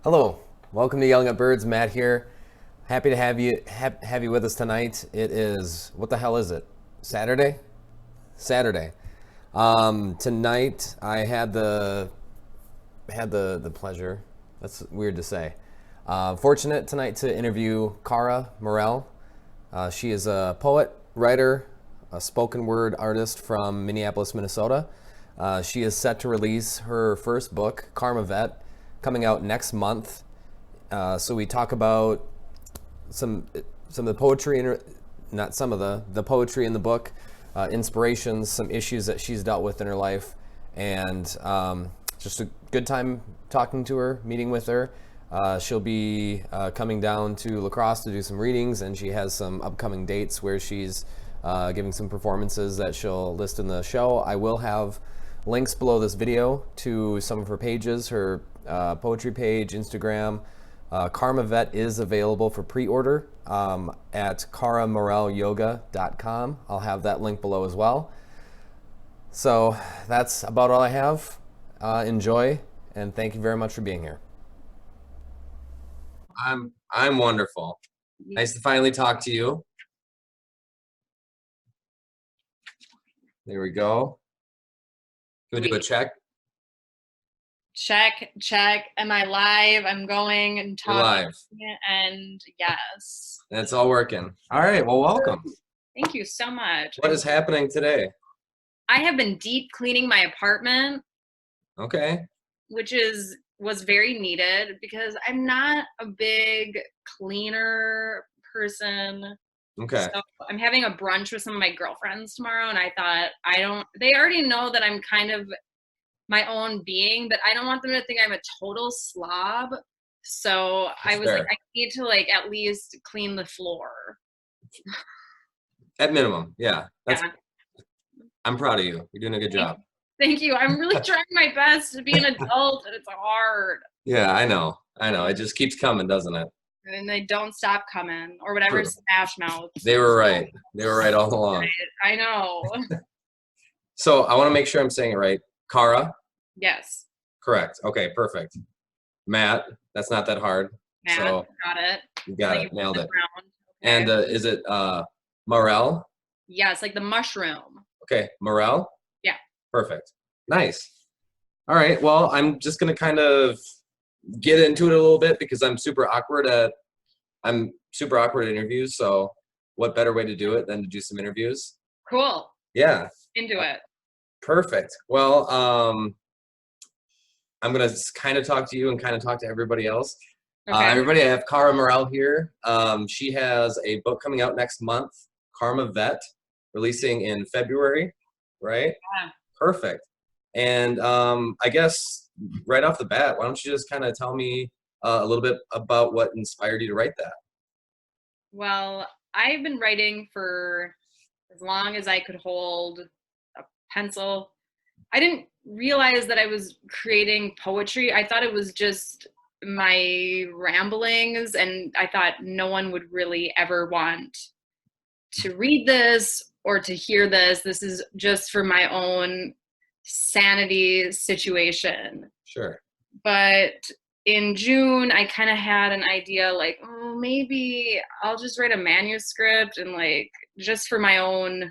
Hello, welcome to Yelling at Birds. Matt here. Happy to have you with us tonight. It is, what the hell is it? Saturday. Saturday. Tonight I had the pleasure. That's weird to say. Fortunate tonight to interview Cara Marell. She is a poet, writer, a spoken word artist from Minneapolis, Minnesota. She is set to release her first book, Karma Vet, coming out next month. So we talk about some of the poetry, not some of the poetry in the book, inspirations, some issues that she's dealt with in her life, and just a good time talking to her, meeting with her. She'll be coming down to La Crosse to do some readings, and she has some upcoming dates where she's giving some performances that she'll list in the show. I will have links below this video to some of her pages, her poetry page, Instagram. Karma Vet is available for pre-order at karamarellyoga.com. I'll have that link below as well. So that's about all I have. Enjoy, and thank you very much for being here. I'm wonderful. Nice to finally talk to you. There we go. Can we do a check? Check. Am I live? I'm going and You're talking. live. And yes. It's all working. All right. Well, welcome. Thank you so much. What is happening today? I have been deep cleaning my apartment. Okay. Which was very needed because I'm not a big cleaner person. Okay. So I'm having a brunch with some of my girlfriends tomorrow, and I thought they already know that I'm kind of my own being, but I don't want them to think I'm a total slob. So I was like, I need to at least clean the floor. At minimum, yeah. I'm proud of you. You're doing a good job. Thank you. I'm really trying my best to be an adult, and it's hard. Yeah, I know. It just keeps coming, doesn't it? And they don't stop coming, or whatever. True. Smash Mouth. They were right. They were right all along. I know. So I want to make sure I'm saying it right. Cara? Yes. Correct. Okay, perfect. Matt, that's not that hard. Matt, so got it. You got it. Nailed it. Okay. And is it Marell? Yes, like the mushroom. Okay, Marell? Yeah. Perfect. Nice. All right. Well, I'm just going to kind of get into it a little bit because I'm super awkward at interviews. So what better way to do it than to do some interviews? Cool. Yeah. Into it. Perfect. Well, I'm going to kind of talk to you and kind of talk to everybody else. Okay. Everybody, I have Cara Marell here. She has a book coming out next month, Karma Vet, releasing in February, right? Yeah. Perfect. And I guess right off the bat, why don't you just kind of tell me a little bit about what inspired you to write that? Well, I've been writing for as long as I could hold a pencil. I didn't realize that I was creating poetry. I thought it was just my ramblings, and I thought no one would really ever want to read this or to hear this. This is just for my own sanity situation. Sure. But in June, I kind of had an idea like, oh, maybe I'll just write a manuscript and just for my own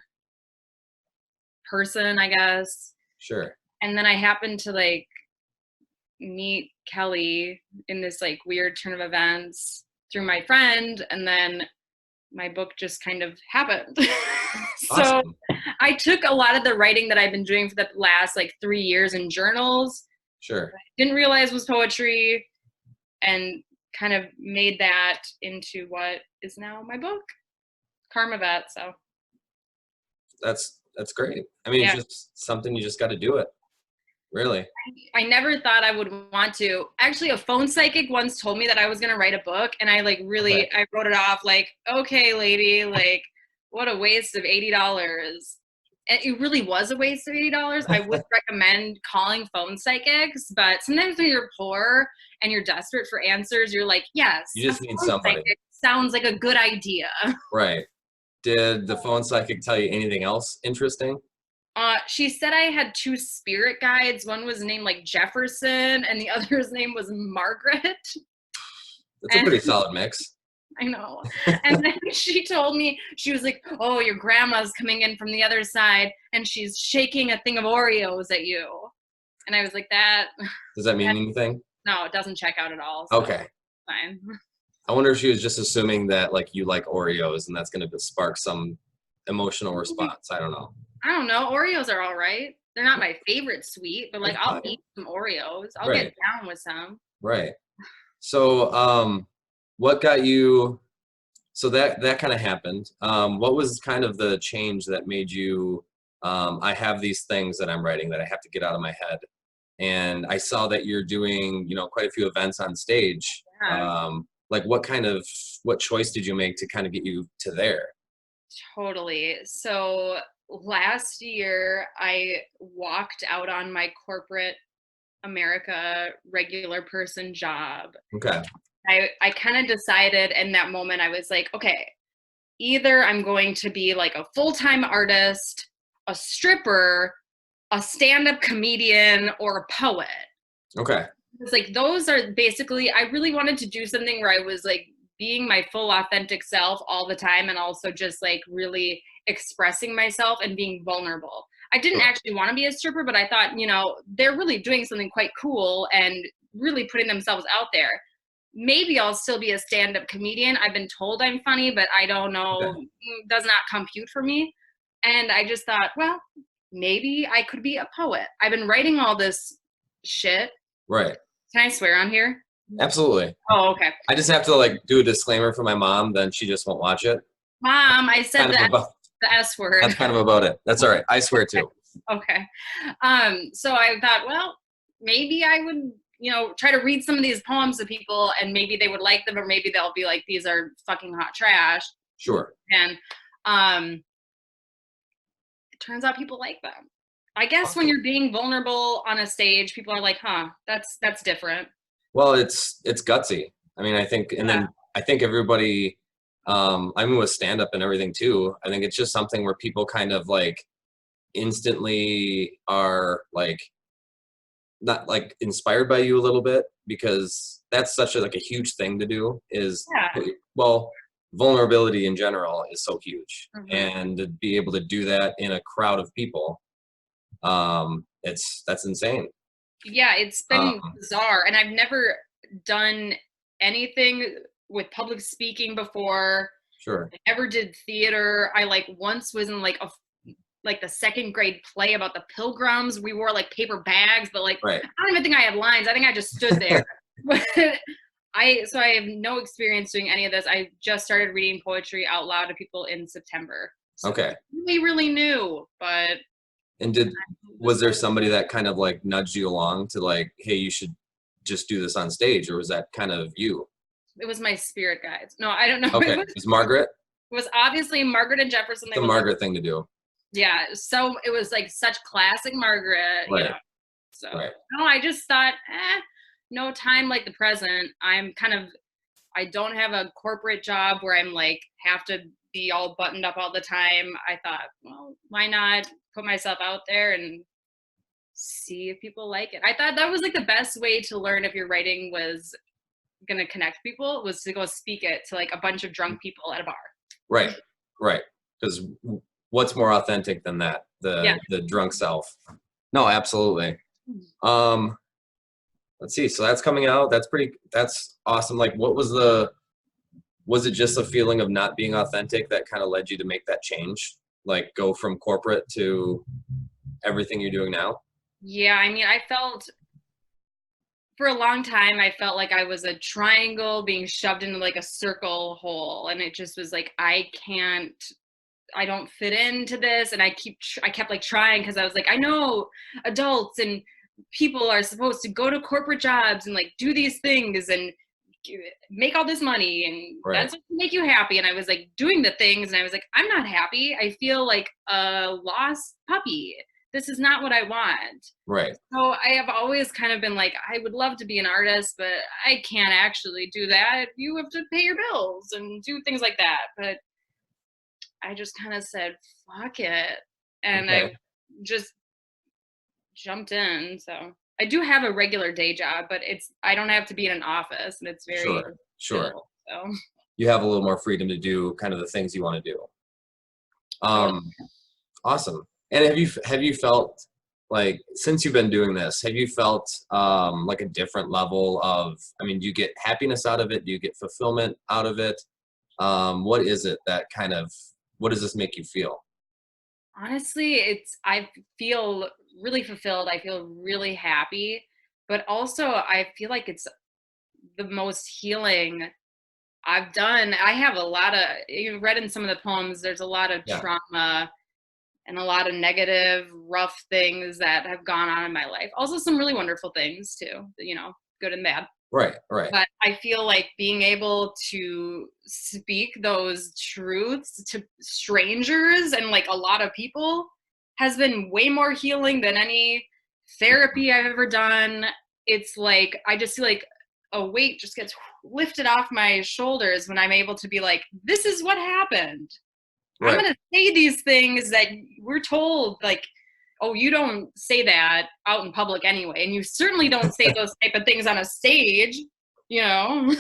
person, I guess. Sure. And then I happened to meet Kelly in this weird turn of events through my friend, and then my book just kind of happened. Awesome. So I took a lot of the writing that I've been doing for the last 3 years in journals. Sure. Didn't realize was poetry, and kind of made that into what is now my book, Karma Vet. So that's great. I mean, yeah. It's just something you just got to do it. Really? I never thought I would want to. Actually, a phone psychic once told me that I was going to write a book, and I I wrote it off okay, lady, what a waste of $80. And it really was a waste of $80. I would recommend calling phone psychics, but sometimes when you're poor and you're desperate for answers, you're like, yes. You just need somebody. Sounds like a good idea. Right. Did the phone psychic tell you anything else interesting? She said I had two spirit guides. One was named like Jefferson and the other's name was Margaret. That's a pretty solid mix. I know. And then she told me, she was like, oh, your grandma's coming in from the other side and she's shaking a thing of Oreos at you. And I was like, that. Does that mean anything? No, it doesn't check out at all. So okay. Fine. I wonder if she was just assuming that like you like Oreos and that's going to spark some emotional response. I don't know. I don't know. Oreos are all right. They're not my favorite sweet, but like That's I'll fine. eat some Oreos. I'll Right. get down with some. Right. So, what got you? So that kind of happened. What was kind of the change that made you? I have these things that I'm writing that I have to get out of my head, and I saw that you're doing, quite a few events on stage. Yeah. Like, what choice did you make to kind of get you to there? Totally. So last year, I walked out on my corporate America regular person job. Okay. I kind of decided in that moment, I was like, okay, either I'm going to be like a full-time artist, a stripper, a stand-up comedian, or a poet. Okay. It's like those are basically, I really wanted to do something where I was like being my full authentic self all the time and also just like really expressing myself and being vulnerable. I didn't Sure. actually want to be a stripper, but I thought, they're really doing something quite cool and really putting themselves out there. Maybe I'll still be a stand-up comedian. I've been told I'm funny, but I don't know, Okay. does not compute for me. And I just thought, well, maybe I could be a poet. I've been writing all this shit. Right. Can I swear on here? Absolutely. Oh, okay. I just have to like do a disclaimer for my mom, then she just won't watch it. Mom, I said Kind of about, the S word. that's kind of about it. That's all right. I swear too. Okay. So I thought, well, maybe I would, try to read some of these poems to people and maybe they would like them or maybe they'll be like, these are fucking hot trash. Sure. And it turns out people like them. I guess when Awesome. you're being vulnerable on a stage, people are like, huh, that's different. Well, it's gutsy. I mean, I think, and then I think everybody, I mean, with stand up and everything too, I think it's just something where people kind of like instantly are like, not like inspired by you a little bit because that's such a like a huge thing to do is Yeah. well, vulnerability in general is so huge, Mhm. and to be able to do that in a crowd of people, that's insane. Yeah, it's been um, bizarre, and I've never done anything with public speaking before. sure. I never did theater. I like once was in like like the second grade play about the Pilgrims. We wore like paper bags, but like Right. I don't even think I had lines. I think I just stood there. But I have no experience doing any of this. I just started reading poetry out loud to people in September. So Okay. really, really new, but And was there somebody that kind of like nudged you along to like, hey, you should just do this on stage, or was that kind of you? it was my spirit guides. No, I don't know. Okay. It was Margaret? It was obviously Margaret and Jefferson. It's a Margaret thing to do. Yeah, so it was like such classic Margaret, Right. So Right. no, I just thought, no time like the present. I don't have a corporate job where I'm like have to be all buttoned up all the time. I thought, well, why not put myself out there and see if people like it. I thought that was like the best way to learn if your writing was gonna connect people was to go speak it to like a bunch of drunk people at a bar. Right. Right. Because what's more authentic than that? Yeah. The drunk self. No, absolutely. Let's see. So that's coming out. That's awesome. Like, was it just a feeling of not being authentic that kind of led you to make that change? Like go from corporate to everything you're doing now? Yeah, I mean, I felt for a long time, I felt like I was a triangle being shoved into like a circle hole. And it just was like, I don't fit into this. And I kept like trying because I was like, I know adults and people are supposed to go to corporate jobs and like do these things and make all this money and Right. that's what will make you happy. And I was like doing the things and I was like, I'm not happy. I feel like a lost puppy. This is not what I want. Right. So I have always kind of been like, I would love to be an artist, but I can't actually do that. You have to pay your bills and do things like that. But I just kind of said, fuck it. And Okay. just jumped in. So I do have a regular day job, but I don't have to be in an office, and it's very Sure. chill. So You have a little more freedom to do kind of the things you want to do. totally. Awesome. And have you felt like, since you've been doing this, have you felt like a different level of, I mean, do you get happiness out of it? Do you get fulfillment out of it? What is it that what does this make you feel? Honestly, I feel really fulfilled. I feel really happy, but also I feel like it's the most healing I've done. I have a lot of, you read in some of the poems, there's a lot of Yeah. trauma and a lot of negative, rough things that have gone on in my life. Also, some really wonderful things too, good and bad. Right. Right. But I feel like being able to speak those truths to strangers and like a lot of people has been way more healing than any therapy I've ever done. It's like I just feel like a weight just gets lifted off my shoulders when I'm able to be like, this is what happened. I'm Right. going to say these things that we're told, like, oh, you don't say that out in public anyway. And you certainly don't say those type of things on a stage, you know?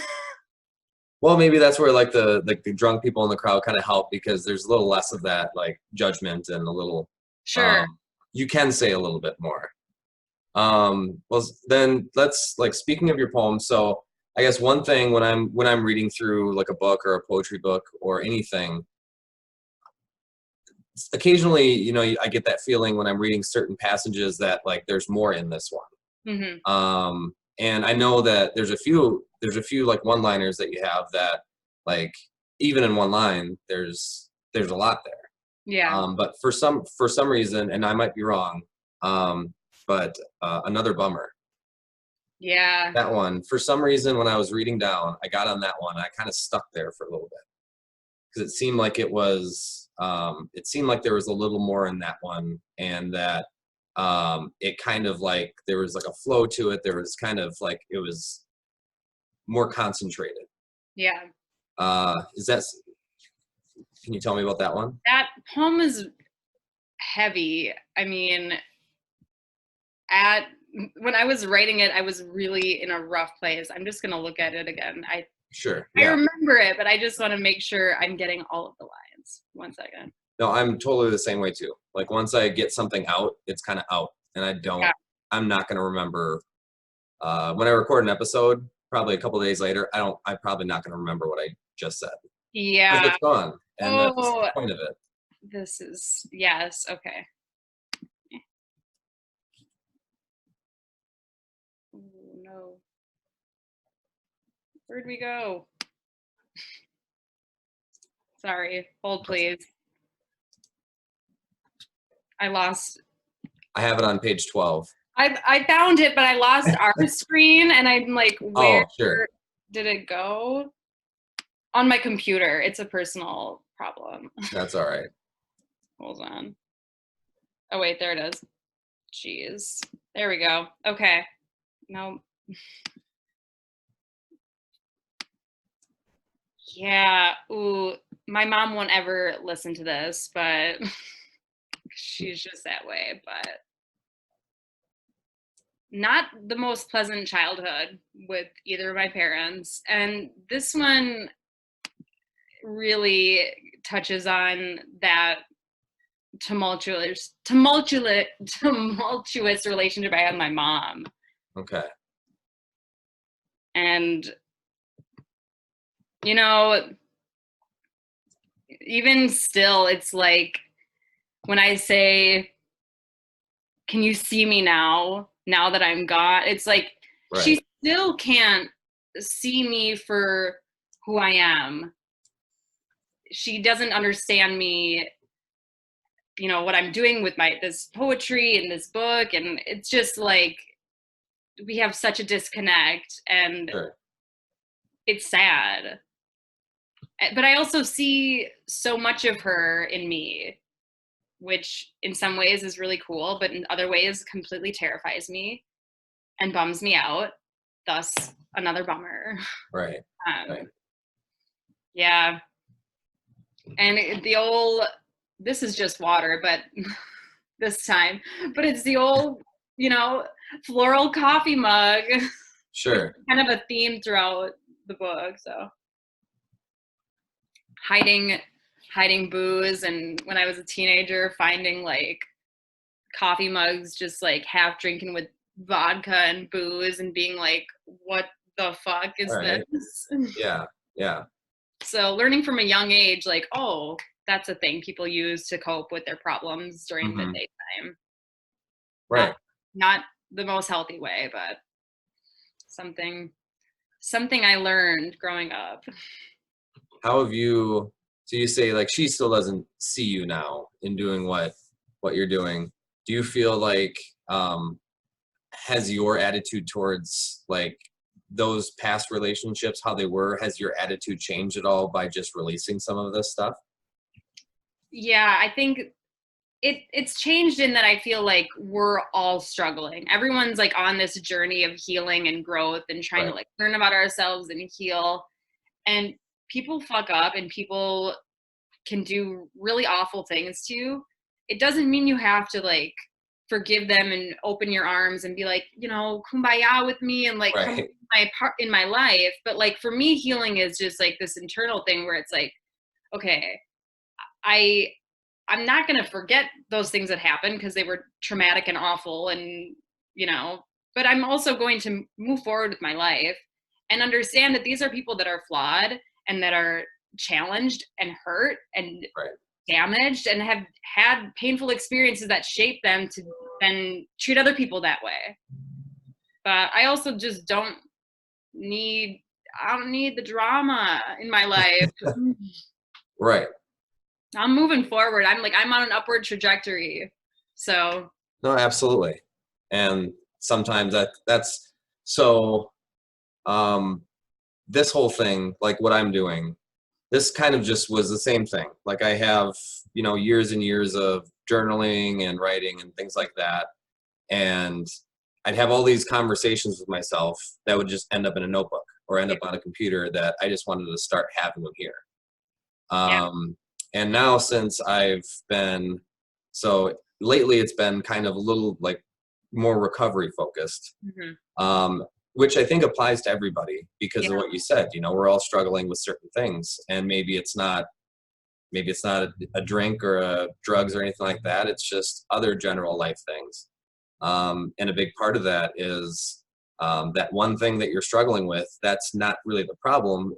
Well, maybe that's where like the drunk people in the crowd kind of help, because there's a little less of that like judgment, and a little Sure. you can say a little bit more. Well, then let's, like, speaking of your poem, so I guess one thing when I'm reading through like a book or a poetry book or anything, occasionally, I get that feeling when I'm reading certain passages that like there's more in this one. Hmm. And I know that there's a few like one-liners that you have that, like, even in one line, there's a lot there. Yeah. But for some reason, and I might be wrong, but another bummer. Yeah. That one, for some reason, when I was reading down, I got on that one. I kind of stuck there for a little bit, because it seemed like there was a little more in that one, and that it kind of like there was like a flow to it. There was kind of like it was more concentrated. Yeah. Is that? Can you tell me about that one? That poem is heavy. I mean, at when I was writing it, I was really in a rough place. I'm just gonna look at it again. Sure. I Yeah. remember it, but I just want to make sure I'm getting all of the lines. 1 second. No, I'm totally the same way too. Like, once I get something out, it's kind of out, and Yeah. I'm not gonna remember. When I record an episode, probably a couple days later, I'm probably not gonna remember what I just said, because Yeah. it's gone, and that's the Oh, point of it. this is, yes. Okay. Oh, no. Where'd we go? Sorry. Hold, please. I lost. I have it on page 12. I found it, but I lost our screen, and I'm like, where Oh, sure. did it go? On my computer. It's a personal problem. That's all right. Hold on. Oh, wait, there it is. Jeez. There we go. Okay. No. Yeah. Ooh, my mom won't ever listen to this, but she's just that way. But not the most pleasant childhood with either of my parents. And this one really touches on that tumultuous relationship I had with my mom. Okay. And even still, it's like when I say, can you see me now that I'm gone? It's like Right. she still can't see me for who I am. She doesn't understand me, what I'm doing with this poetry and this book. And it's just like we have such a disconnect, and Sure. it's sad. But I also see so much of her in me, which in some ways is really cool, but in other ways completely terrifies me and bums me out. Thus, another bummer. Right. Right. Yeah. And this is just water, but this time, but it's the old, you know, floral coffee mug, which is Sure. kind of a theme throughout the book. So hiding booze, and when I was a teenager, finding like coffee mugs just like half drinking with vodka and booze and being like, what the fuck All is right. this? Yeah. Yeah. So learning from a young age, like, oh, that's a thing people use to cope with their problems during the Hmm. daytime. Not Right. not the most healthy way, but something something I learned growing up. How have you, so you say like she still doesn't see you now in doing what you're doing. Do you feel like has your attitude towards like those past relationships, how they were, has your attitude changed at all by just releasing some of this stuff? Yeah, I think it's changed in that I feel like we're all struggling. Everyone's like on this journey of healing and growth and trying to Right. like learn about ourselves and heal. And people fuck up and people can do really awful things to you. It doesn't mean you have to like forgive them and open your arms and be like, you know, kumbaya with me and like come Right. my part in my life. But like for me, healing is just like this internal thing where it's like, okay, I I'm not going to forget those things that happened because they were traumatic and awful and you know, but I'm also going to move forward with my life and understand that these are people that are flawed and that are challenged and hurt and Right. damaged and have had painful experiences that shape them to then treat other people that way. But I also just I don't need the drama in my life. Right. I'm moving forward. I'm on an upward trajectory. So No, absolutely. And sometimes that's so um this whole thing, like what I'm doing, this kind of just was the same thing. Like I have, years and years of journaling and writing and things like that. And I'd have all these conversations with myself that would just end up in a notebook or end yeah, up on a computer that I just wanted to start having them here. yeah, And now since I've been, so lately it's been kind of a little like more recovery focused, hmm um, which I think applies to everybody because yeah, of what you said. We're all struggling with certain things, and maybe it's not a drink or drugs or anything like that. It's just other general life things. And a big part of that is that one thing that you're struggling with. That's not really the problem.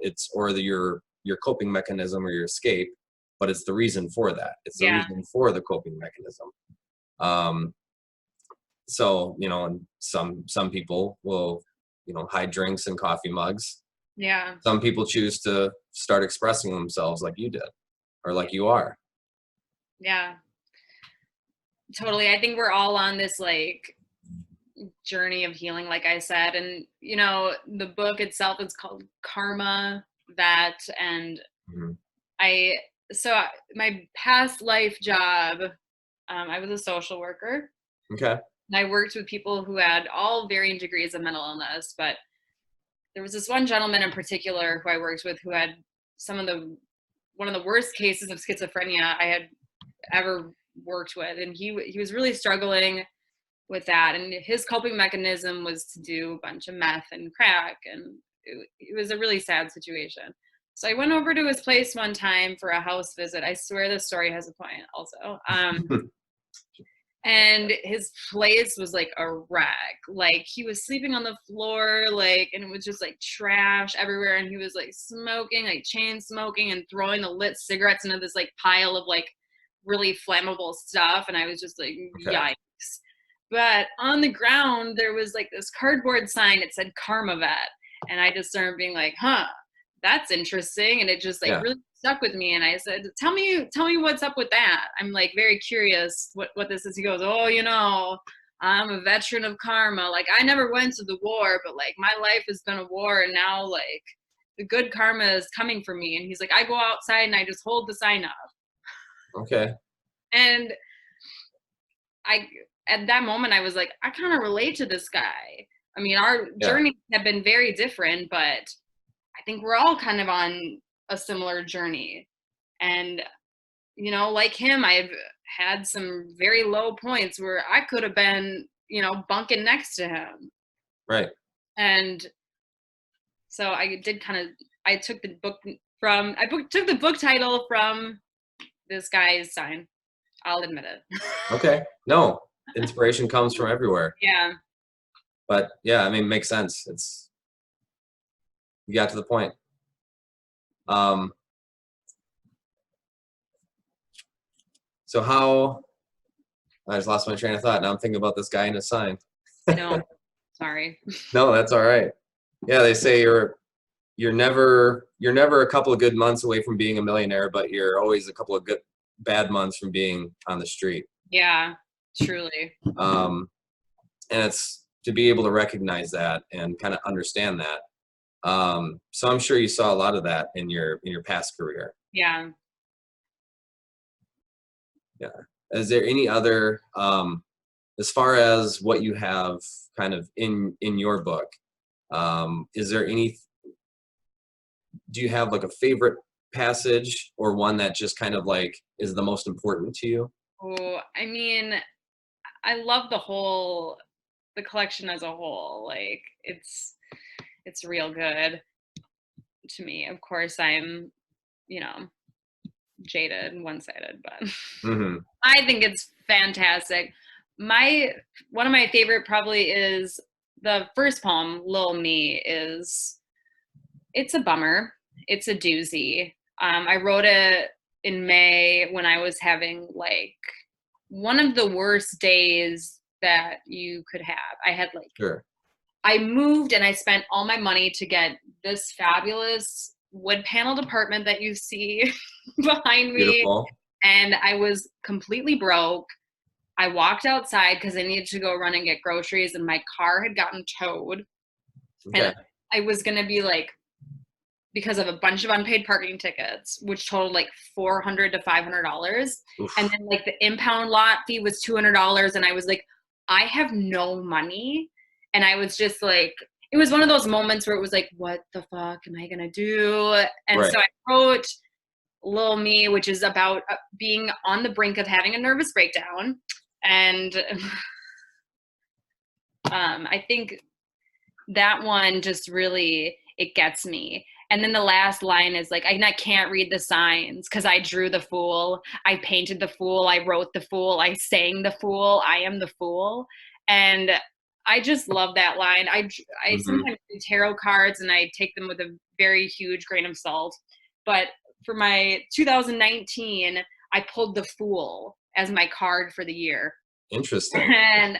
Your coping mechanism or your escape, but it's the reason for that. It's the yeah, reason for the coping mechanism. Um, so and some people will hide drinks and coffee mugs. yeah, Some people choose to start expressing themselves like you did or like you are. yeah. Totally. I think we're all on this like journey of healing, like I said. And you know, the book itself is called Karma That. And Mhm. I my past life job, I was a social worker. Okay. And I worked with people who had all varying degrees of mental illness, but there was this one gentleman in particular who I worked with who had some of the one of the worst cases of schizophrenia I had ever worked with, and he was really struggling with that. And his coping mechanism was to do a bunch of meth and crack, and it was a really sad situation. So I went over to his place one time for a house visit. I swear this story has a point also. And his place was like a wreck. Like he was sleeping on the floor, like, and it was just like trash everywhere. And he was like smoking, like chain smoking, and throwing the lit cigarettes into this like pile of like really flammable stuff. And I was just like, Okay. yikes. But on the ground, there was like this cardboard sign. It said Karma Vet. And I just started being like, huh, that's interesting. And it just like Yeah. really stuck with me. And I said, tell me what's up with that. I'm like very curious what this is. He goes, oh, you know, I'm a veteran of karma. Like I never went to the war, but like my life has been a war, and now like the good karma is coming for me. And he's like, I go outside and I just hold the sign up. Okay. And I at that moment I was like, I kind of relate to this guy. I mean, our Yeah. journeys have been very different, but I think we're all kind of on a similar journey. And like him, I've had some very low points where I could have been, bunking next to him. Right. And so I did I took the took the book title from this guy's sign. I'll admit it. Okay. No, inspiration comes from everywhere. Yeah. But yeah, I mean, it makes sense. You got to the point. So I just lost my train of thought. Now I'm thinking about this guy in a sign. No, sorry. No, that's all right. Yeah, they say you're never a couple of good months away from being a millionaire, but you're always a couple of bad months from being on the street. Yeah, truly. And it's to be able to recognize that and kind of understand that. So I'm sure you saw a lot of that in your past career. Yeah. Yeah. Is there any other, as far as what you have kind of in your book, is there do you have like a favorite passage or one that just kind of like is the most important to you? Oh, I mean, I love the collection as a whole. Like it's real good to me. Of course, I'm, jaded and one-sided, but Mm-hmm. I think it's fantastic. One of my favorite probably is the first poem, Lil Me. It's a bummer. It's a doozy. I wrote it in May when I was having like one of the worst days that you could have. I had Sure. I moved and I spent all my money to get this fabulous wood paneled apartment that you see behind me. Beautiful. And I was completely broke. I walked outside because I needed to go run and get groceries, and my car had gotten towed. Okay. And I was going to be like, because of a bunch of unpaid parking tickets, which totaled like $400 to $500. Oof. And then like the impound lot fee was $200. And I was like, I have no money. And I was just like, it was one of those moments where it was like, what the fuck am I going to do? And Right. so I wrote Lil Me, which is about being on the brink of having a nervous breakdown. And I think that one just really, it gets me. And then the last line is like, I can't read the signs because I drew the fool. I painted the fool. I wrote the fool. I sang the fool. I am the fool. And I just love that line. I Mm-hmm. sometimes do tarot cards and I take them with a very huge grain of salt. But for my 2019, I pulled the fool as my card for the year. Interesting. And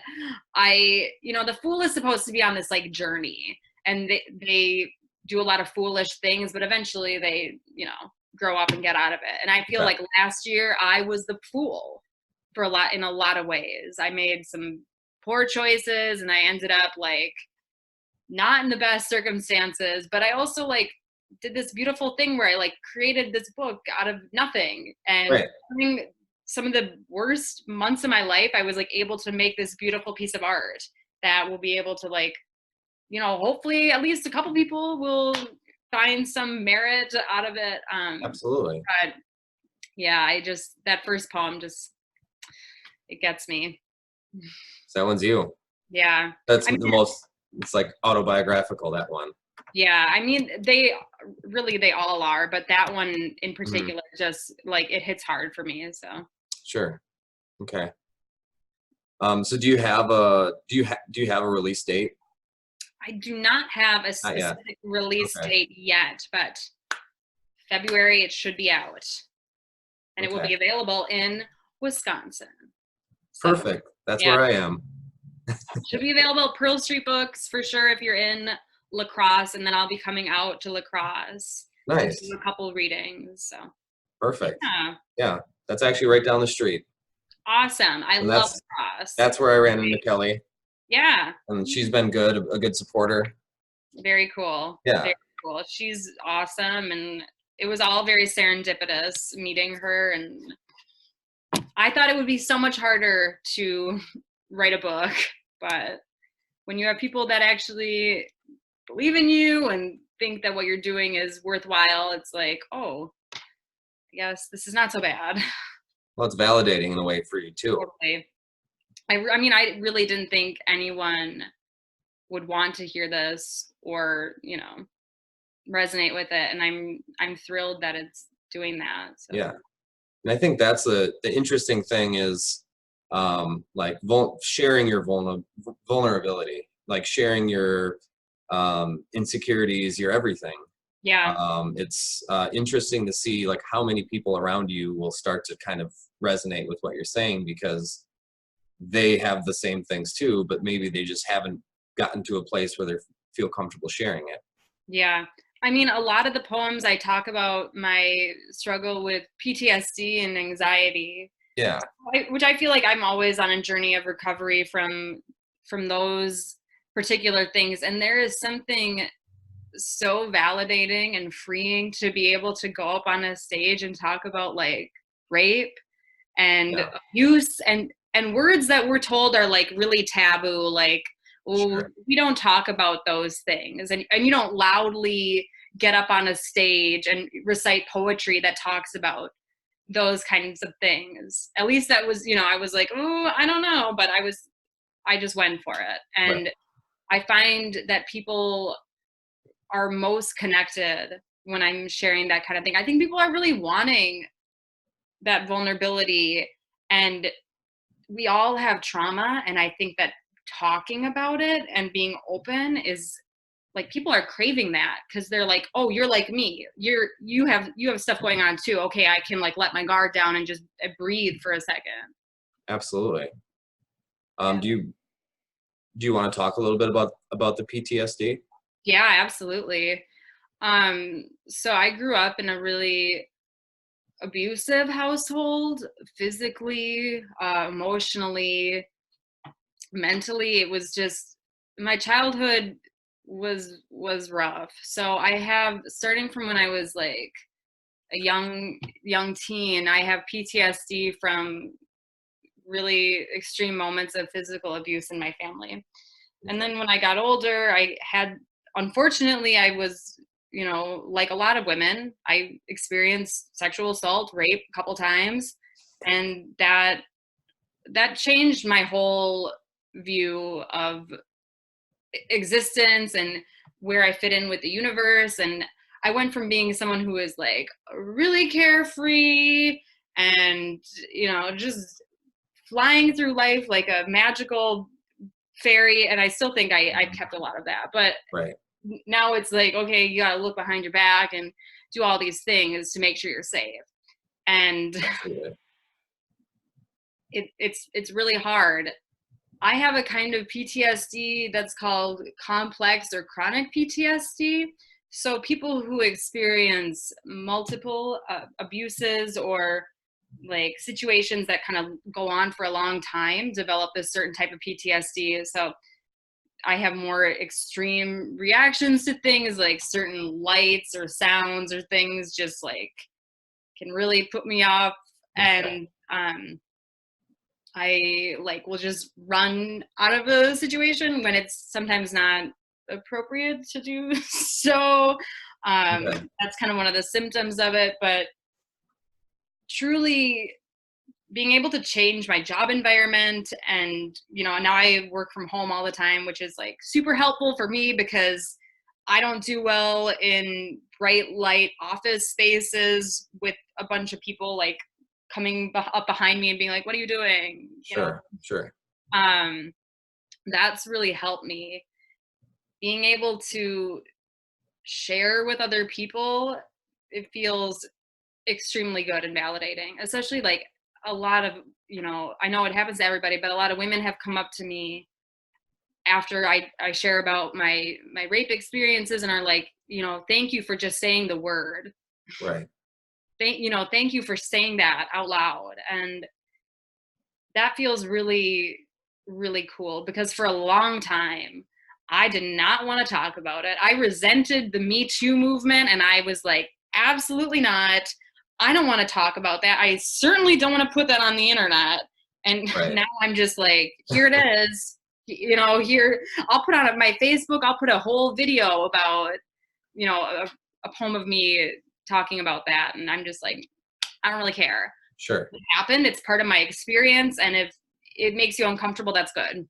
the fool is supposed to be on this like journey, and they do a lot of foolish things, but eventually they, grow up and get out of it. And I feel like last year I was the fool in a lot of ways. I made some poor choices and I ended up like not in the best circumstances, but I also like did this beautiful thing where I like created this book out of nothing. And during some of the worst months of my life, I was like able to make this beautiful piece of art that will be able to like, hopefully at least a couple people will find some merit out of it. Absolutely. But yeah, that first poem it gets me. So that one's you. Yeah. That's it's like autobiographical, that one. Yeah, I mean, they all are, but that one in particular, just like it hits hard for me. So sure, okay. So do you have a release date? I do not have a specific release date yet, but February it should be out, and it will be available in Wisconsin. So, perfect. That's where I am. Should be available at Pearl Street Books for sure if you're in La Crosse, and then I'll be coming out to La Crosse. Nice. To do a couple readings. So perfect. Yeah, that's actually right down the street. Awesome. I love La Crosse. That's where I ran into Kelly. Yeah. And she's been a good supporter. Very cool. Yeah. Very cool. She's awesome, and it was all very serendipitous meeting her, and I thought it would be so much harder to write a book, but when you have people that actually believe in you and think that what you're doing is worthwhile, it's like, oh, I guess this is not so bad. Well, it's validating in a way for you too. Totally. I mean, I really didn't think anyone would want to hear this or, resonate with it. And I'm thrilled that it's doing that. So Yeah. And I think that's the interesting thing is like sharing your vulnerability, like sharing your insecurities, your everything. yeah. It's interesting to see like how many people around you will start to kind of resonate with what you're saying because they have the same things too, but maybe they just haven't gotten to a place where they feel comfortable sharing it. Yeah. I mean, a lot of the poems I talk about my struggle with PTSD and anxiety, Yeah, which I feel like I'm always on a journey of recovery from those particular things. And there is something so validating and freeing to be able to go up on a stage and talk about like rape and yeah, abuse and words that we're told are like really taboo, like, oh, sure, we don't talk about those things, and you don't loudly get up on a stage and recite poetry that talks about those kinds of things. At least that was, I was like, oh, I don't know, but I just went for it. right, And I find that people are most connected when I'm sharing that kind of thing. I think people are really wanting that vulnerability, and we all have trauma, and I think that talking about it and being open is like people are craving that because they're like, oh, you're like me, you have stuff going on too. Okay, I can like let my guard down and just breathe for a second. absolutely. Yeah. Do you want to talk a little bit about the PTSD? Yeah, absolutely. So I grew up in a really abusive household, physically, emotionally, mentally. It was just, my childhood was rough. So I have, starting from when I was like a young teen, I have PTSD from really extreme moments of physical abuse in my family. And Okay. then when I got older, unfortunately, I was, like a lot of women, I experienced sexual assault, rape a couple times. And that changed my whole view of existence and where I fit in with the universe. And I went from being someone who was like really carefree and, just flying through life like a magical fairy. And I still think I've kept a lot of that. But Right. now it's like, okay, you got to look behind your back and do all these things to make sure you're safe. And Absolutely. it's really hard. I have a kind of PTSD that's called complex or chronic PTSD. So people who experience multiple abuses or like situations that kind of go on for a long time develop this certain type of PTSD. So I have more extreme reactions to things, like certain lights or sounds or things just like can really put me off. Okay. And I like will just run out of a situation when it's sometimes not appropriate to do so. Okay. That's kind of one of the symptoms of it. But truly being able to change my job environment, and now I work from home all the time, which is like super helpful for me because I don't do well in bright light office spaces with a bunch of people like coming up behind me and being like, what are you doing, Sure. Sure. um that's really helped me. Being able to share with other people, it feels extremely good and validating, especially like a lot of, I know it happens to everybody, but a lot of women have come up to me after I share about my rape experiences and are like, thank you for just saying the word. Right. Thank you for saying that out loud. And that feels really, really cool because for a long time, I did not want to talk about it. I resented the Me Too movement and I was like, absolutely not. I don't want to talk about that. I certainly don't want to put that on the internet. And Right. now I'm just like, here it is. Here, I'll put on my Facebook, I'll put a whole video about, a poem of me talking about that. And I'm just like, I don't really care. Sure. It happened. It's part of my experience. And if it makes you uncomfortable, that's good.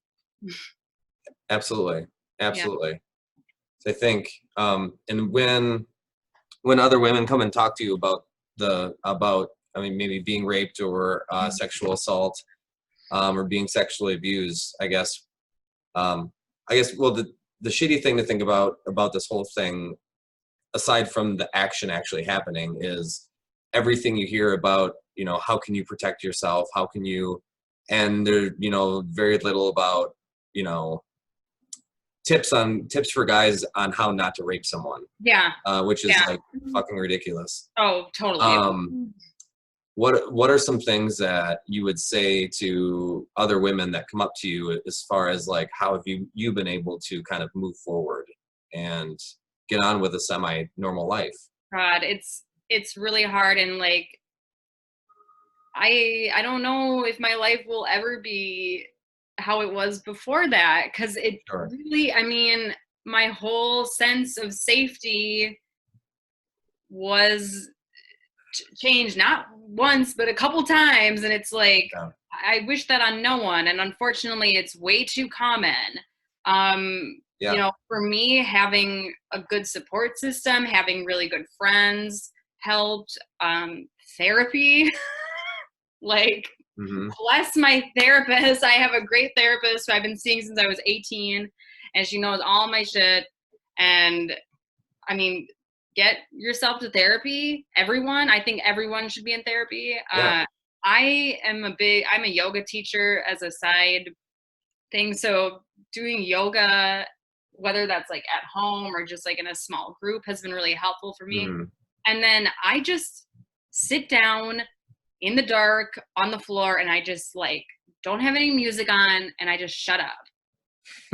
Absolutely. Yeah. Absolutely. So I think, and when other women come and talk to you about I mean, maybe being raped or sexual assault, or being sexually abused, well, the shitty thing to think about this whole thing, aside from the action actually happening, is everything you hear about, you know, how can you protect yourself? How can you, and there, you know, very little about, you know, tips for guys on how not to rape someone. Yeah. Which is Yeah. like fucking ridiculous. Oh, totally. What are some things that you would say to other women that come up to you as far as like how have you been able to kind of move forward and get on with a semi-normal life? God, it's really hard, and like I don't know if my life will ever be how it was before that, because it Sure. really, I mean, my whole sense of safety was changed not once but a couple times, and it's like Yeah. I wish that on no one, and unfortunately it's way too common. Yeah. You know, for me, having a good support system, having really good friends helped. Therapy, like, Mm-hmm. bless my therapist. I have a great therapist who I've been seeing since I was 18, and she knows all my shit. And I mean, get yourself to therapy. Everyone, I think everyone should be in therapy. Yeah. I'm a yoga teacher as a side thing. So doing yoga, whether that's like at home or just like in a small group, has been really helpful for me. Mm-hmm. And then I just sit down in the dark on the floor, and I just like don't have any music on, and I just shut up.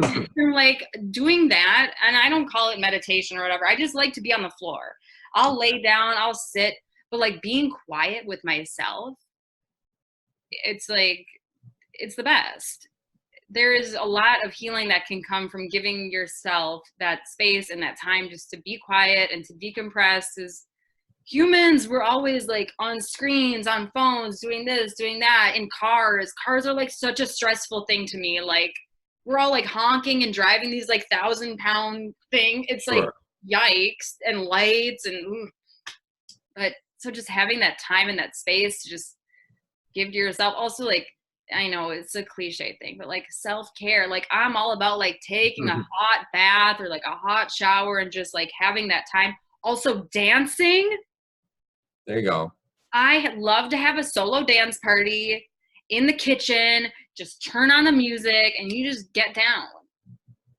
I'm like doing that, and I don't call it meditation or whatever. I just like to be on the floor. I'll lay down, I'll sit, but like being quiet with myself, it's like it's the best. There is a lot of healing that can come from giving yourself that space and that time just to be quiet and to decompress. Is humans, we're always like on screens, on phones, doing this, doing that, in cars. Cars are like such a stressful thing to me. Like, we're all like honking and driving these like 1,000-pound thing. It's like Sure. yikes, and lights and but so just having that time and that space to just give to yourself. Also, like, I know it's a cliche thing, but like self-care, like I'm all about like taking a hot bath or like a hot shower and just like having that time. Also dancing. There you go. I love to have a solo dance party in the kitchen, just turn on the music and you just get down.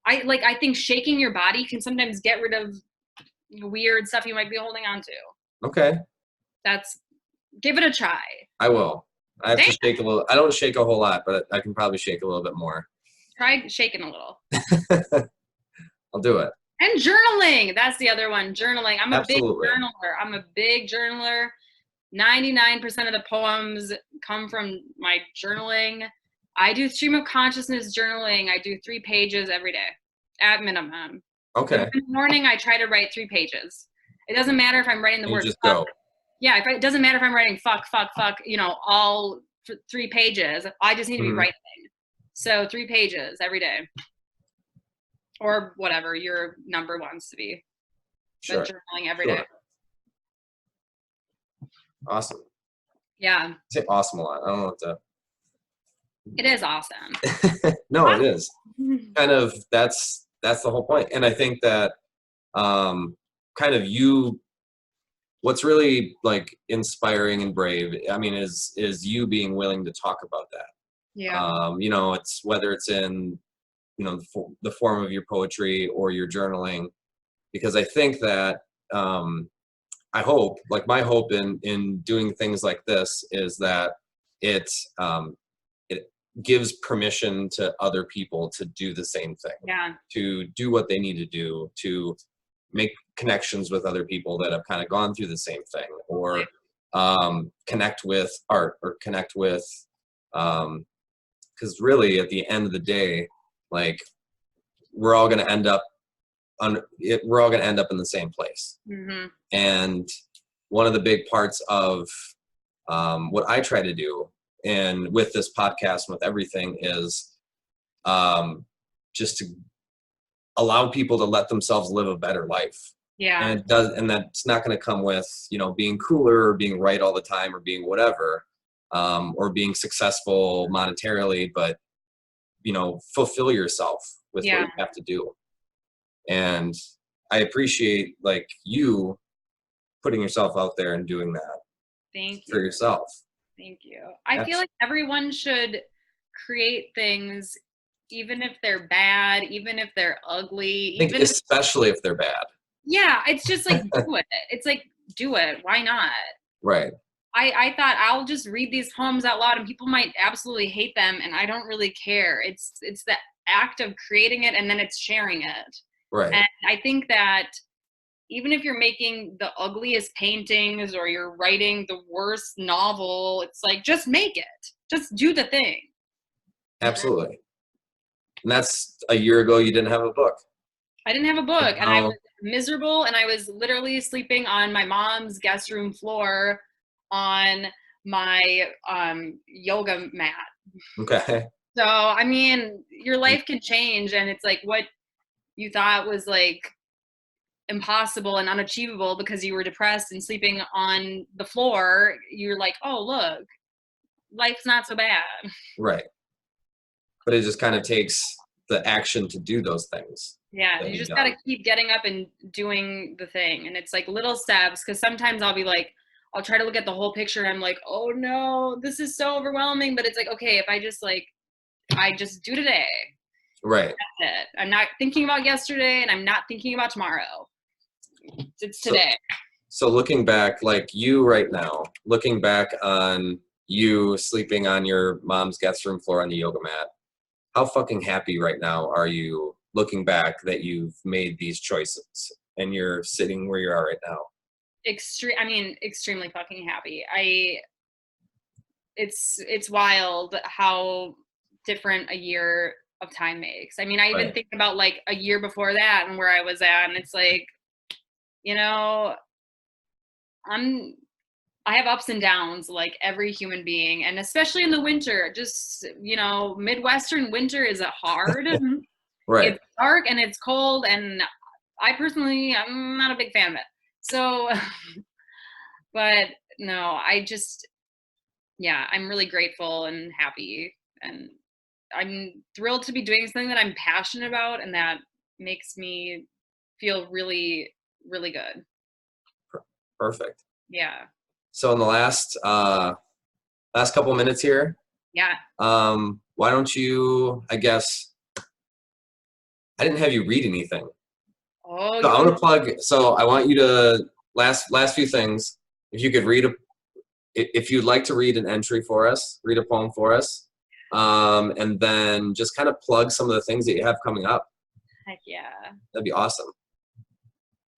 I think shaking your body can sometimes get rid of weird stuff you might be holding on to. Okay. Give it a try. I will. I have Dang. to shake a little. I don't shake a whole lot, but I can probably shake a little bit more. Try shaking a little. I'll do it. And journaling. That's the other one. Journaling. I'm a Absolutely. big journaler. 99% of the poems come from my journaling. I do stream of consciousness journaling. I do 3 pages every day at minimum. Okay. In the morning, I try to write 3 pages. It doesn't matter if I'm writing the You word just fuck. go. Yeah, it doesn't matter if I'm writing fuck, you know, all 3 pages. I just need to be writing. So 3 pages every day. Or whatever your number wants to be. Sure. But journaling every day. Awesome. Yeah. I say awesome a lot. I don't know what to. It is awesome. No, it is. Kind of that's the whole point. And I think that kind of what's really like inspiring and brave, I mean, is you being willing to talk about that. Yeah. You know, it's whether it's in, you know, the form of your poetry or your journaling, because I think that I hope, like my hope in doing things like this is that it gives permission to other people to do the same thing. Yeah. To do what they need to do, to make connections with other people that have kind of gone through the same thing, or connect with art, or connect with, because really at the end of the day, like we're all going to end up in the same place. Mm-hmm. And one of the big parts of what I try to do, and with this podcast and with everything, is just to allow people to let themselves live a better life. Yeah. And it does, and that's not going to come with, you know, being cooler or being right all the time or being whatever, or being successful monetarily, but, you know, fulfill yourself with what you have to do. And I appreciate like you putting yourself out there and doing that. Thank you. For yourself. Thank you. I feel like everyone should create things, even if they're bad, even if they're ugly, even especially if they're bad. Yeah, it's just like do it. It's like do it. Why not? Right. I thought I'll just read these poems out loud and people might absolutely hate them and I don't really care. It's the act of creating it and then it's sharing it. Right. And I think that even if you're making the ugliest paintings or you're writing the worst novel, it's like, just make it. Just do the thing. Absolutely. And that's a year ago, you didn't have a book. I didn't have a book. And I was miserable. And I was literally sleeping on my mom's guest room floor on my yoga mat. Okay. So, I mean, your life can change. And it's like what you thought was like impossible and unachievable because you were depressed and sleeping on the floor, you're like, oh look, life's not so bad. Right. But it just kind of takes the action to do those things. Yeah, you just got to keep getting up and doing the thing. And it's like little steps, because sometimes I'll be like, I'll try to look at the whole picture and I'm like, oh no, this is so overwhelming. But it's like, okay, if I just do today. Right. That's it. I'm not thinking about yesterday and I'm not thinking about tomorrow. It's today. So looking back, like you right now, looking back on you sleeping on your mom's guest room floor on the yoga mat, how fucking happy right now are you looking back that you've made these choices and you're sitting where you are right now? Extremely fucking happy. It's wild how different a year of time makes. I mean, I even think about like a year before that and where I was at, and it's like, you know, I have ups and downs like every human being, and especially in the winter, just, you know, Midwestern winter is hard. Right. It's dark and it's cold, and I personally, I'm not a big fan of it. So, but no, I'm really grateful and happy, and I'm thrilled to be doing something that I'm passionate about and that makes me feel really, really good. Perfect. Yeah. So in the last couple minutes here, why don't you, I guess, I didn't have you read anything. Oh, so I want to plug, so I want you to, last few things, if you could if you'd like to read an entry for us, read a poem for us, and then just kind of plug some of the things that you have coming up. Heck yeah. That'd be awesome.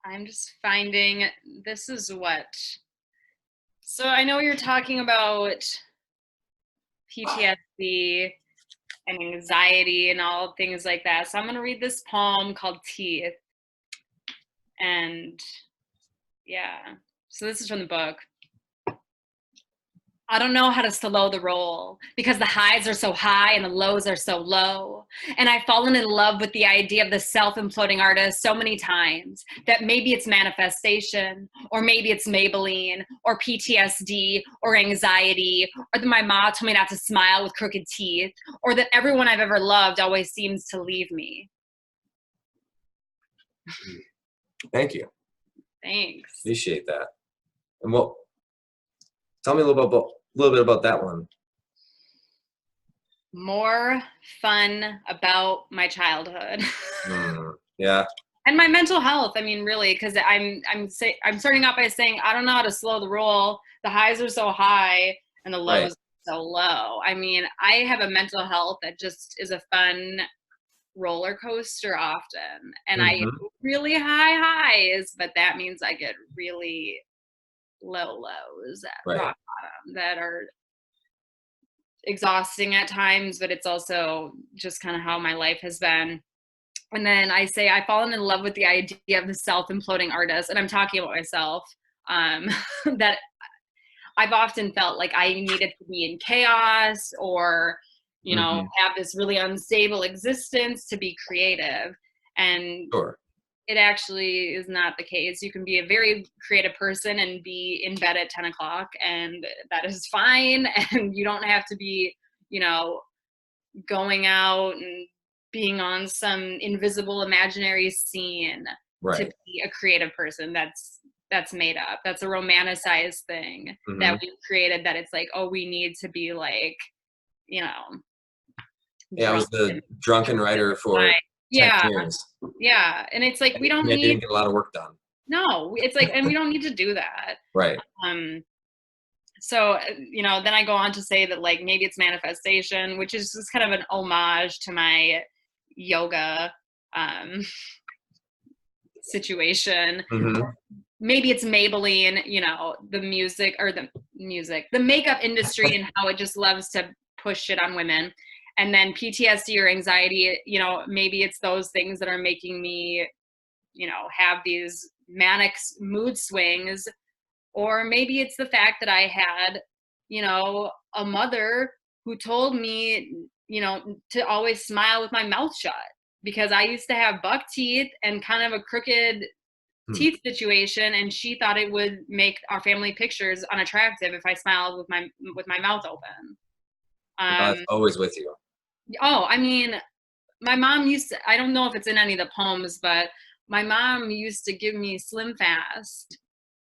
I'm just finding, this is what, so I know you're talking about PTSD and anxiety and all things like that. So I'm going to read this poem called Teeth. And yeah, so this is from the book. I don't know how to slow the roll because the highs are so high and the lows are so low. And I've fallen in love with the idea of the self-imploding artist so many times that maybe it's manifestation, or maybe it's Maybelline, or PTSD, or anxiety, or that my mom told me not to smile with crooked teeth, or that everyone I've ever loved always seems to leave me. Thank you. Thanks. Appreciate that. And tell me a little bit about that one. More fun about my childhood. Yeah. And my mental health. I mean, really, because I'm starting out by saying I don't know how to slow the roll. The highs are so high and the lows are so low. I mean, I have a mental health that just is a fun roller coaster often, and I get really high highs, but that means I get really low lows at rock bottom that are exhausting at times, but it's also just kind of how my life has been. And then I say I've fallen in love with the idea of the self-imploding artist, and I'm talking about myself, that I've often felt like I needed to be in chaos or, you know, have this really unstable existence to be creative. And Sure. it actually is not the case. You can be a very creative person and be in bed at 10 o'clock, and that is fine. And you don't have to be, you know, going out and being on some invisible imaginary scene to be a creative person. That's made up. That's a romanticized thing that we've created, that it's like, oh, we need to be like, you know. Yeah, I was the drunken writer for 10 years. Yeah. And it's like, we don't I need. didn't get a lot of work done. No, it's like, and we don't need to do that. Right. So, you know, then I go on to say that like maybe it's manifestation, which is just kind of an homage to my yoga situation. Maybe it's Maybelline, you know, the makeup industry and how it just loves to push shit on women. And then PTSD or anxiety, you know, maybe it's those things that are making me, you know, have these manic mood swings. Or maybe it's the fact that I had, you know, a mother who told me, you know, to always smile with my mouth shut, because I used to have buck teeth and kind of a crooked teeth situation, and she thought it would make our family pictures unattractive if I smiled with my mouth open. That's always with you. Oh, I mean, my mom used to, I don't know if it's in any of the poems, but my mom used to give me Slim Fast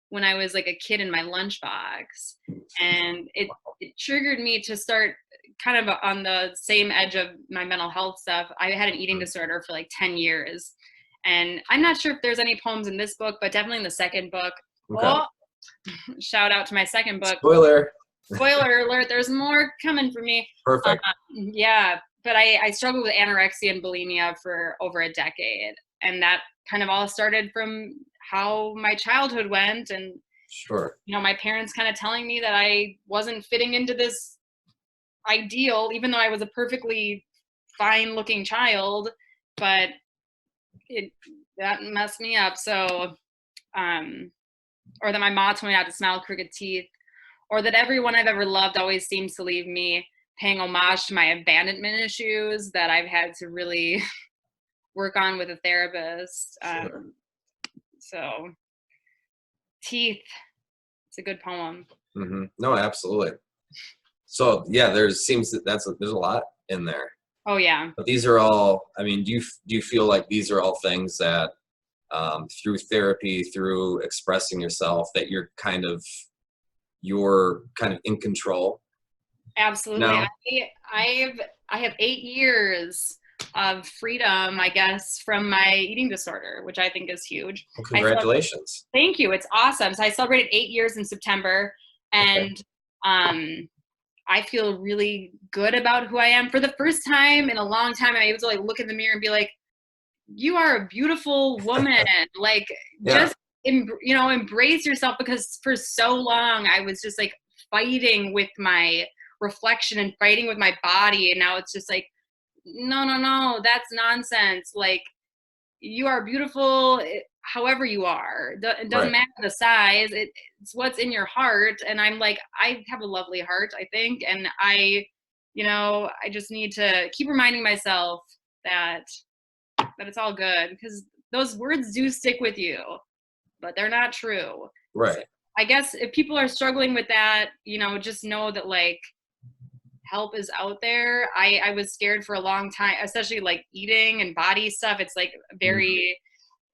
when I was like a kid in my lunchbox, and it triggered me to start kind of on the same edge of my mental health stuff. I had an eating disorder for like 10 years, and I'm not sure if there's any poems in this book, but definitely in the second book. Okay. Oh, shout out to my second book. Spoiler alert, there's more coming for me. Perfect. Yeah, but I struggled with anorexia and bulimia for over a decade, and that kind of all started from how my childhood went. And sure, you know, my parents kind of telling me that I wasn't fitting into this ideal, even though I was a perfectly fine looking child, but that messed me up. So or that my mom told me not to smile crooked teeth, or that everyone I've ever loved always seems to leave me, paying homage to my abandonment issues that I've had to really work on with a therapist. Sure. So Teeth, it's a good poem. No, absolutely. So yeah, there's a lot in there. Oh yeah. But these are all, I mean, do you feel like these are all things that through therapy, through expressing yourself, that you're kind of in control? Absolutely. No? I have 8 years of freedom, I guess, from my eating disorder, which I think is huge. Well, congratulations. Thank you. It's awesome. So I celebrated 8 years in September, and I feel really good about who I am. For the first time in a long time, I'm able to like look in the mirror and be like, you are a beautiful woman. Like, just embrace yourself, because for so long I was just like fighting with my reflection and fighting with my body, and now it's just like, no, that's nonsense. Like, you are beautiful however you are. It doesn't matter the size. It's what's in your heart. And I'm like, I have a lovely heart, I think, and I just need to keep reminding myself that it's all good, because those words do stick with you, but they're not true. Right. So I guess if people are struggling with that, just know that like help is out there. I was scared for a long time, especially like eating and body stuff. It's like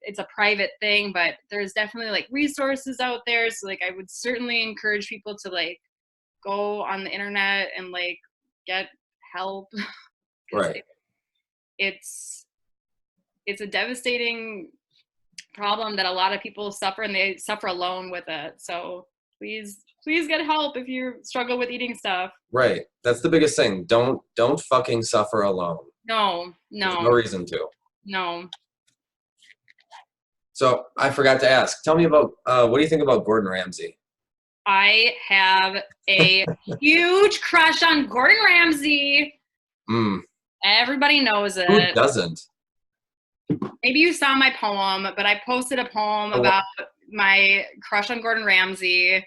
it's a private thing, but there's definitely like resources out there. So like I would certainly encourage people to like go on the internet and like get help. Right. It's a devastating problem that a lot of people suffer, and they suffer alone with it. So please get help if you struggle with eating stuff. Right. That's the biggest thing. Don't fucking suffer alone. No. There's no reason to. No. So I forgot to ask. Tell me about what do you think about Gordon Ramsay? I have a huge crush on Gordon Ramsay. Everybody knows it. Who doesn't? Maybe you saw my poem, but I posted a poem about my crush on Gordon Ramsay.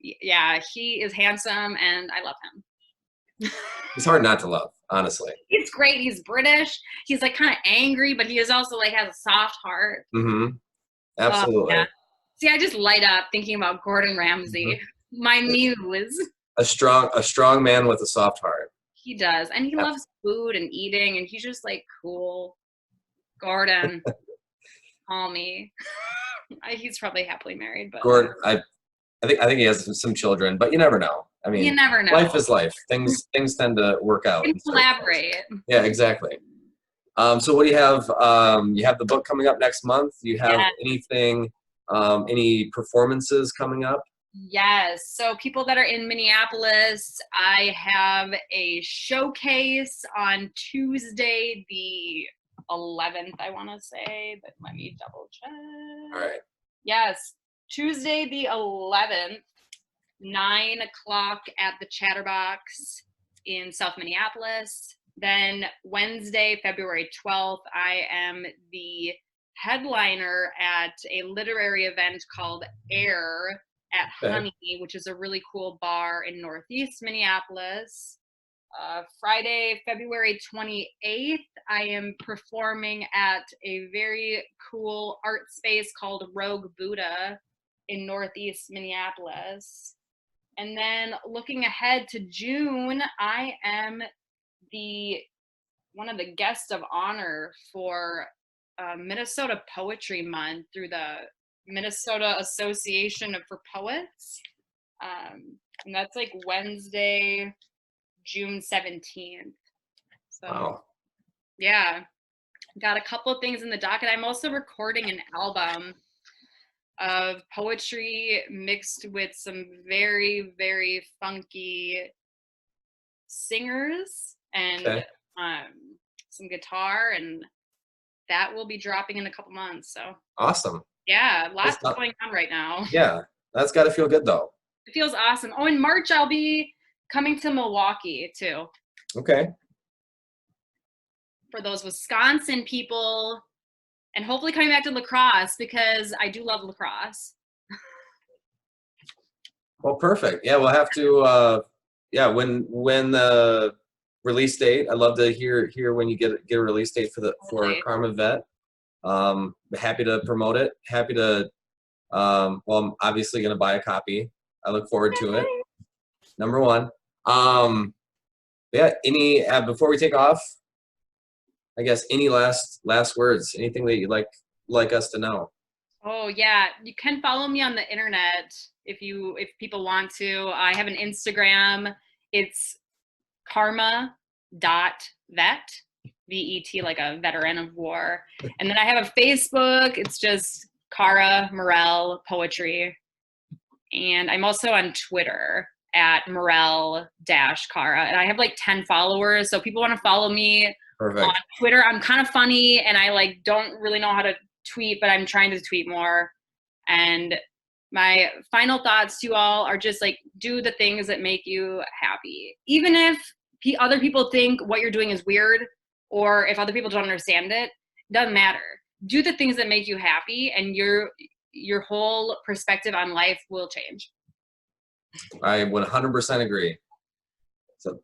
Yeah, he is handsome and I love him. He's hard not to love, honestly. He's great. He's British. He's like kind of angry, but he is also like has a soft heart. Mm-hmm. Oh, Absolutely. yeah. See, I just light up thinking about Gordon Ramsay, my muse. A strong man with a soft heart. He does, and he loves food and eating, and he's just like cool. Gordon, call me. He's probably happily married, but Gordon, I think he has some children, but you never know. I mean, you never know. life is life. Things tend to work out. You can collaborate. Yeah, exactly. So what do you have? You have the book coming up next month. Do you have anything, any performances coming up? Yes. So people that are in Minneapolis, I have a showcase on Tuesday, the 11th, I want to say, but let me double check. All right. Yes. Tuesday, the 11th, 9 o'clock at the Chatterbox in South Minneapolis. Then Wednesday, February 12th, I am the headliner at a literary event called Air at Honey, which is a really cool bar in Northeast Minneapolis. Friday, February 28th, I am performing at a very cool art space called Rogue Buddha in Northeast Minneapolis. And then looking ahead to June, I am one of the guests of honor for Minnesota Poetry Month through the Minnesota Association for Poets. And that's like Wednesday, June 17th. So, wow. Yeah, got a couple things in the docket. I'm also recording an album of poetry mixed with some very, very funky singers and some guitar, and that will be dropping in a couple months. So awesome. Yeah, lots going on right now. Yeah, that's got to feel good though. It feels awesome. Oh, in March I'll be coming to Milwaukee too. Okay. For those Wisconsin people, and hopefully coming back to lacrosse because I do love lacrosse. Well, perfect. Yeah, we'll have to. When the release date. I'd love to hear when you get a release date for Karma Vet. Happy to promote it. Happy to. Well, I'm obviously going to buy a copy. I look forward to it. Number one. Yeah. Before we take off, I guess any last words? Anything that you'd like us to know? Oh yeah, you can follow me on the internet if people want to. I have an Instagram. It's karma.vet, VET, like a veteran of war. And then I have a Facebook. It's just Kara Marell Poetry. And I'm also on Twitter at Marell-Kara. And I have like 10 followers. So people want to follow me on Twitter. I'm kind of funny and I don't really know how to tweet, but I'm trying to tweet more. And my final thoughts to you all are just do the things that make you happy. Even if other people think what you're doing is weird, or if other people don't understand it, doesn't matter. Do the things that make you happy, and your whole perspective on life will change. I 100% agree. So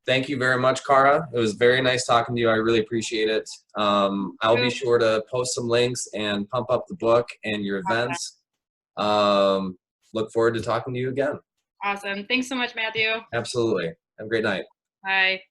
thank you very much, Kara. It was very nice talking to you. I really appreciate it. I'll be sure to post some links and pump up the book and your events. Look forward to talking to you again. Awesome. Thanks so much, Matthew. Absolutely. Have a great night. Bye.